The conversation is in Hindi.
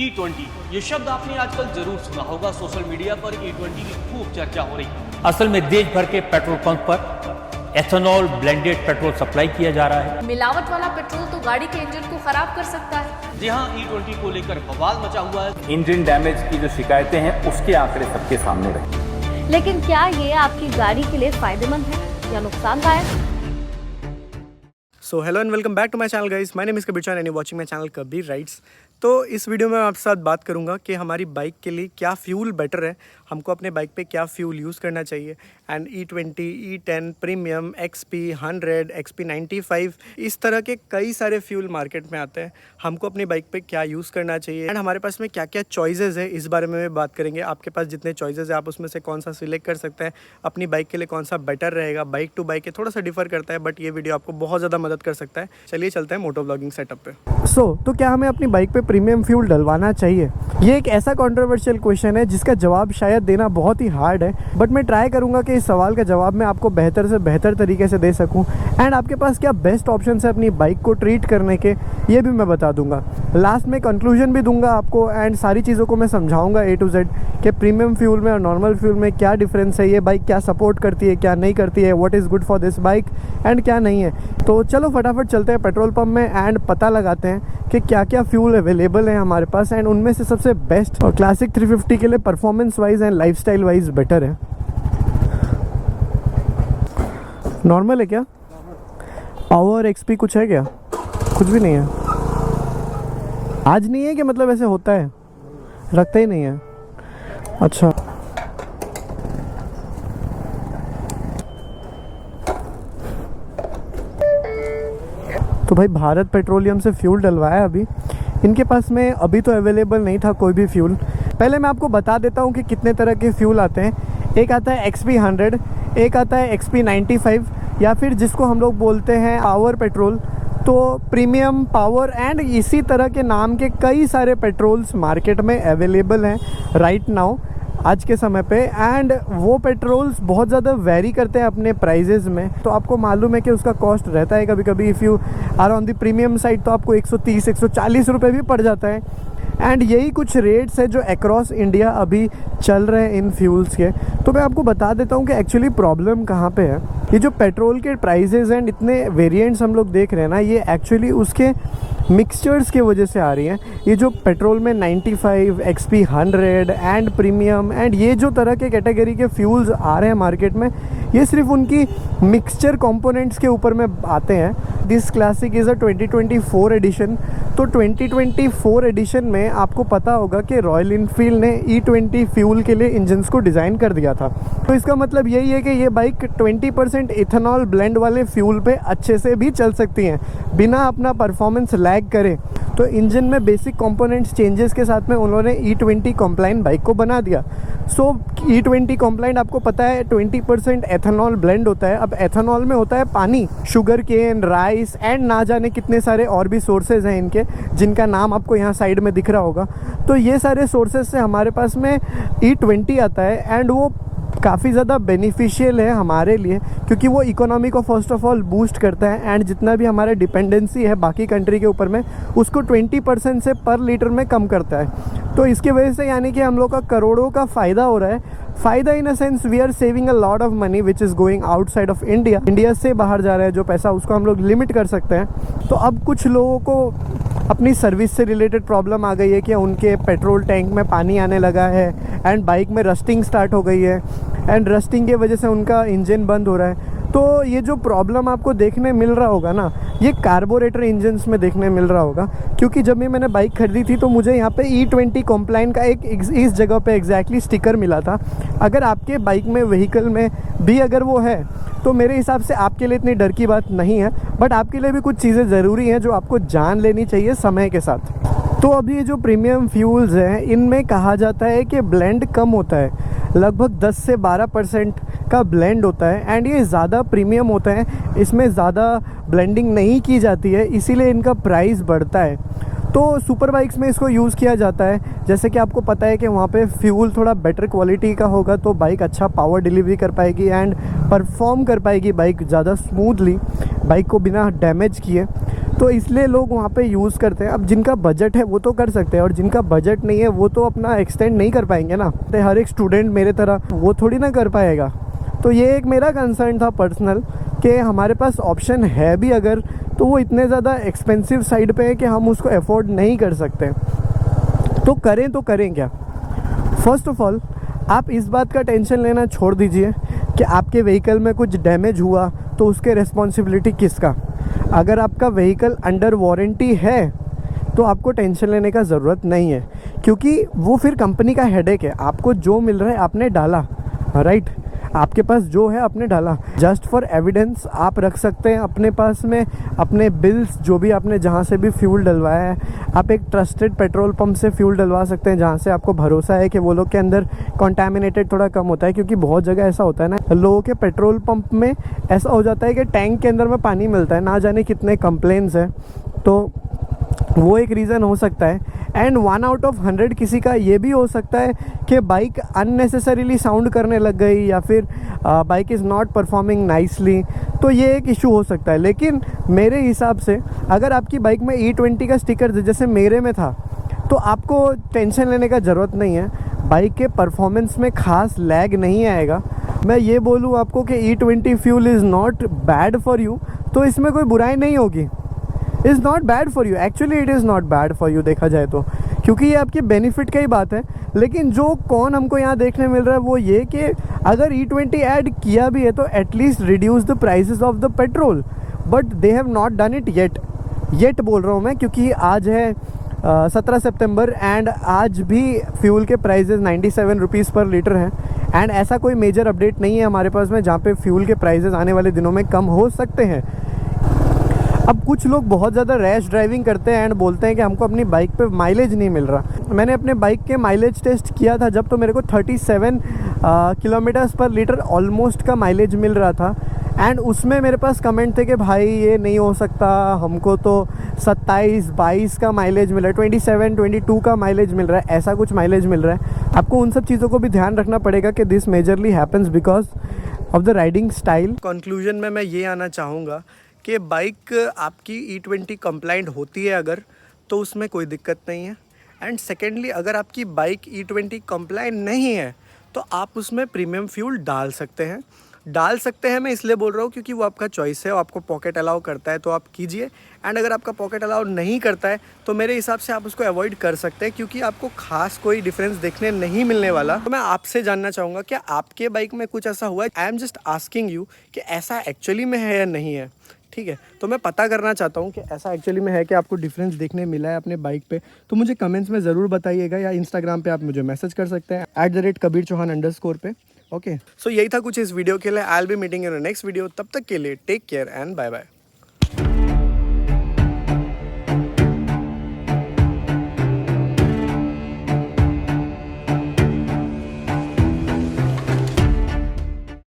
E20 ये शब्द आपने आजकल जरूर सुना होगा। सोशल मीडिया पर E20 की खूब चर्चा हो रही है। असल में देश भर के पेट्रोल पंप पर एथेनॉल ब्लेंडेड पेट्रोल सप्लाई किया जा रहा है। मिलावट वाला पेट्रोल तो गाड़ी के इंजन को खराब कर सकता है। जी हाँ, E20 को लेकर बवाल मचा हुआ है। इंजन डैमेज की जो शिकायतें हैं उसके आंकड़े सबके सामने रहे। लेकिन क्या ये आपकी गाड़ी के लिए फायदेमंद है या नुकसानदायक? So hello and welcome back to my channel guys, my name is Kabir and you watching my channel Kabir rides. तो इस वीडियो में मैं आपके साथ बात करूंगा कि हमारी बाइक के लिए क्या फ्यूल बेटर है, हमको अपने बाइक पे क्या फ्यूल यूज़ करना चाहिए। And E20, E10, premium, XP 100, XP 95 इस तरह के कई सारे फ्यूल मार्केट में आते हैं। हमको अपनी बाइक पे क्या यूज़ करना चाहिए एंड हमारे पास में क्या क्या चॉइसेस है, इस बारे में बात करेंगे। आपके पास जितने चॉइसेस है आप उसमें से कौन सा सिलेक्ट कर सकते हैं, अपनी बाइक के लिए कौन सा बेटर रहेगा। बाइक टू बाइक थोड़ा सा डिफर करता है, बट ये वीडियो आपको बहुत ज़्यादा मदद कर सकता है। चलिए चलते हैं मोटो ब्लॉगिंग सेटअप पे। तो क्या हमें अपनी बाइक पे प्रीमियम फ्यूल डलवाना चाहिए? ये एक ऐसा कंट्रोवर्शियल क्वेश्चन है जिसका जवाब शायद देना बहुत ही हार्ड है, बट मैं ट्राई करूंगा कि इस सवाल का जवाब मैं आपको बेहतर से बेहतर तरीके से दे सकूं। एंड आपके पास क्या बेस्ट ऑप्शन है अपनी बाइक को ट्रीट करने के, ये भी मैं बता दूंगा। लास्ट में कंक्लूजन भी दूंगा आपको एंड सारी चीज़ों को मैं समझाऊंगा A to Z कि प्रीमियम फ्यूल में और नॉर्मल फ्यूल में क्या डिफरेंस है, ये बाइक क्या सपोर्ट करती है, क्या नहीं करती है, what is good for this bike and क्या नहीं है। तो चलो फटाफट चलते हैं पेट्रोल पंप में एंड पता लगाते हैं कि क्या क्या फ्यूल अवेलेबल है हमारे पास एंड उनमें से सबसे बेस्ट और क्लासिक 350 के लिए performance wise and lifestyle wise better है। नॉर्मल है क्या? पावर XP कुछ है क्या? कुछ भी नहीं है। आज नहीं है कि मतलब ऐसे होता है, रखता ही नहीं है। अच्छा, तो भाई भारत पेट्रोलियम से फ्यूल डलवाया अभी। इनके पास में अभी तो अवेलेबल नहीं था कोई भी फ्यूल। पहले मैं आपको बता देता हूँ कि कितने तरह के फ्यूल आते हैं। एक आता है XP 100, एक आता है XP 95 या फिर जिसको हम लोग बोलते हैं पावर पेट्रोल। तो प्रीमियम, पावर एंड इसी तरह के नाम के कई सारे पेट्रोल्स मार्केट में अवेलेबल हैं राइट नाउ आज के समय पे। एंड वो पेट्रोल्स बहुत ज़्यादा वेरी करते हैं अपने प्राइजेज़ में। तो आपको मालूम है कि उसका कॉस्ट रहता है कभी कभी if you are on the premium side तो आपको 130-140 रुपये भी पड़ जाता है। एंड यही कुछ रेट्स है जो अक्रॉस इंडिया अभी चल रहे हैं इन फ्यूल्स के। तो मैं आपको बता देता हूँ कि एक्चुअली प्रॉब्लम कहाँ पे है। ये जो पेट्रोल के प्राइजेज़ एंड इतने वेरिएंट्स हम लोग देख रहे हैं ना, ये एक्चुअली उसके मिक्सचर्स की वजह से आ रही हैं। ये जो पेट्रोल में 95, XP 100 एंड प्रीमियम एंड ये जो तरह के कैटेगरी के फ्यूल्स आ रहे हैं मार्केट में, ये सिर्फ उनकी मिक्सचर कंपोनेंट्स के ऊपर में आते हैं। This classic is a 2024 edition. तो 2024 एडिशन में आपको पता होगा कि रॉयल इनफील्ड ने E20 फ्यूल के लिए इंजन्स को डिज़ाइन कर दिया था। तो इसका मतलब यही है कि ये बाइक 20% इथेनॉल ब्लेंड वाले फ्यूल पे अच्छे से भी चल सकती हैं बिना अपना परफॉर्मेंस लैग करे। तो इंजन में बेसिक कंपोनेंट्स चेंजेस के साथ में उन्होंने E20 कॉम्प्लाइंट बाइक को बना दिया। सो E20 कॉम्प्लाइंट आपको पता है 20% एथेनॉल ब्लेंड होता है। अब एथेनॉल में होता है पानी, शुगर केन, राइस एंड ना जाने कितने सारे और भी सोर्सेज हैं इनके, जिनका नाम आपको यहाँ साइड में दिख रहा होगा। तो ये सारे सोर्सेज से हमारे पास में E20 आता है एंड वो काफ़ी ज़्यादा बेनिफिशियल है हमारे लिए क्योंकि वो इकोनॉमी को फर्स्ट ऑफ ऑल बूस्ट करता है एंड जितना भी हमारा डिपेंडेंसी है बाकी कंट्री के ऊपर में उसको 20% से पर लीटर में कम करता है। तो इसकी वजह से यानी कि हम लोग का करोड़ों का फ़ायदा हो रहा है। फ़ायदा in a sense we are saving a lot of money which is going outside of India. India से बाहर जा रहा है जो पैसा, उसको हम लोग लिमिट कर सकते हैं। तो अब कुछ लोगों को अपनी सर्विस से रिलेटेड प्रॉब्लम आ गई है कि उनके पेट्रोल टैंक में पानी आने लगा है एंड बाइक में रस्टिंग स्टार्ट हो गई है एंड रस्टिंग की वजह से उनका इंजन बंद हो रहा है। तो ये जो प्रॉब्लम आपको देखने मिल रहा होगा ना, ये कार्बोरेटर इंजन्स में देखने मिल रहा होगा। क्योंकि जब मैंने बाइक खरीदी थी तो मुझे यहाँ पे E20 कॉम्प्लाइंट का एक इस जगह पे एग्जैक्टली स्टिकर मिला था। अगर आपके बाइक में, व्हीकल में भी अगर वो है तो मेरे हिसाब से आपके लिए इतनी डर की बात नहीं है, बट आपके लिए भी कुछ चीज़ें ज़रूरी हैं जो आपको जान लेनी चाहिए समय के साथ। तो अभी ये जो प्रीमियम फ्यूल्स हैं इनमें कहा जाता है कि ब्लेंड कम होता है, लगभग 10 से 12% का ब्लेंड होता है एंड ये ज़्यादा प्रीमियम होता है, इसमें ज़्यादा ब्लेंडिंग नहीं की जाती है, इसीलिए इनका प्राइस बढ़ता है। तो सुपर बाइक्स में इसको यूज़ किया जाता है। जैसे कि आपको पता है कि वहाँ पे फ्यूल थोड़ा बेटर क्वालिटी का होगा तो बाइक अच्छा पावर डिलीवरी कर पाएगी एंड परफॉर्म कर पाएगी बाइक ज़्यादा स्मूथली, बाइक को बिना डैमेज किए। तो इसलिए लोग वहाँ पे यूज़ करते हैं। अब जिनका बजट है वो तो कर सकते हैं, और जिनका बजट नहीं है वो तो अपना एक्सटेंड नहीं कर पाएंगे ना। तो हर एक स्टूडेंट मेरे तरह वो थोड़ी ना कर पाएगा। तो ये एक मेरा कंसर्न था पर्सनल, कि हमारे पास ऑप्शन है भी अगर, तो वो इतने ज़्यादा एक्सपेंसिव साइड पे है कि हम उसको अफोर्ड नहीं कर सकते। तो करें क्या? फर्स्ट ऑफ ऑल आप इस बात का टेंशन लेना छोड़ दीजिए कि आपके व्हीकल में कुछ डैमेज हुआ तो उसके रिस्पॉन्सिबिलिटी किसका। अगर आपका व्हीकल अंडर वारंटी है तो आपको टेंशन लेने का ज़रूरत नहीं है, क्योंकि वो फिर कंपनी का हेडेक है। आपको जो मिल रहा है आपने डाला, राइट, आपके पास जो है आपने डाला। जस्ट फॉर एविडेंस आप रख सकते हैं अपने पास में अपने बिल्स, जो भी आपने जहाँ से भी फ्यूल डलवाया है। आप एक ट्रस्टेड पेट्रोल पंप से फ्यूल डलवा सकते हैं जहाँ से आपको भरोसा है कि वो लोग के अंदर कॉन्टामिनेटेड थोड़ा कम होता है, क्योंकि बहुत जगह ऐसा होता है ना, लोगों के पेट्रोल पंप में ऐसा हो जाता है कि टैंक के अंदर में पानी मिलता है, ना जाने कितने कंप्लेंट्स हैं। तो वो एक रीज़न हो सकता है। एंड 1 आउट ऑफ 100 किसी का ये भी हो सकता है कि बाइक अननेसेसरीली साउंड करने लग गई, या फिर bike is not performing nicely, तो ये एक इशू हो सकता है। लेकिन मेरे हिसाब से अगर आपकी बाइक में E20 का स्टिकर जैसे मेरे में था, तो आपको टेंशन लेने का ज़रूरत नहीं है। बाइक के परफॉर्मेंस में ख़ास लैग नहीं आएगा। मैं ये बोलूँ आपको कि E20 fuel is not bad for you, तो इसमें कोई बुराई नहीं होगी। Is not bad for you, actually it is not bad for you देखा जाए तो, क्योंकि ये आपके बेनिफिट का ही बात है। लेकिन जो कौन हमको यहाँ देखने मिल रहा है वो ये कि अगर E20 ऐड किया भी है तो at least reduce the prices of the petrol, but they have not done it yet बोल रहा हूँ मैं, क्योंकि आज है 17 सितंबर एंड आज भी फ्यूल के प्राइसेस 97 रुपीज़ पर लीटर हैं। एंड ऐसा कोई मेजर अपडेट नहीं है हमारे पास में जहाँ पे फ्यूल के प्राइसेस आने वाले दिनों में कम हो सकते हैं। अब कुछ लोग बहुत ज़्यादा रैश ड्राइविंग करते हैं एंड बोलते हैं कि हमको अपनी बाइक पे माइलेज नहीं मिल रहा। मैंने अपने बाइक के माइलेज टेस्ट किया था जब, तो मेरे को 37 किलोमीटर्स पर लीटर ऑलमोस्ट का माइलेज मिल रहा था। एंड उसमें मेरे पास कमेंट थे कि भाई ये नहीं हो सकता, हमको तो 27-22 का माइलेज मिल रहा है, 27-22 का माइलेज मिल रहा है, ऐसा कुछ माइलेज मिल रहा है। आपको उन सब चीज़ों को भी ध्यान रखना पड़ेगा कि this majorly happens because of the riding style. Conclusion में मैं ये आना चाहूँगा कि बाइक आपकी E20 कंप्लाइंट होती है अगर, तो उसमें कोई दिक्कत नहीं है। एंड सेकेंडली, अगर आपकी बाइक E20 कंप्लाइंट नहीं है तो आप उसमें प्रीमियम फ्यूल डाल सकते हैं। मैं इसलिए बोल रहा हूँ क्योंकि वो आपका चॉइस है, वो आपको पॉकेट अलाउ करता है तो आप कीजिए। एंड अगर आपका पॉकेट अलाउ नहीं करता है तो मेरे हिसाब से आप उसको अवॉइड कर सकते हैं, क्योंकि आपको खास कोई डिफरेंस देखने नहीं मिलने वाला। तो मैं आपसे जानना चाहूँगा क्या आपके बाइक में कुछ ऐसा हुआ है? I am just asking you कि ऐसा एक्चुअली में है या नहीं है, ठीक है? तो मैं पता करना चाहता हूँ कि ऐसा एक्चुअली में है कि आपको डिफरेंस देखने मिला है अपने बाइक पे। तो मुझे कमेंट्स में ज़रूर बताइएगा, या इंस्टाग्राम पे आप मुझे मैसेज कर सकते हैं @kabir_chauhan_ पे। ओके, सो यही था कुछ इस वीडियो के लिए। I will be meeting in next video. तब तक के लिए take care and bye bye.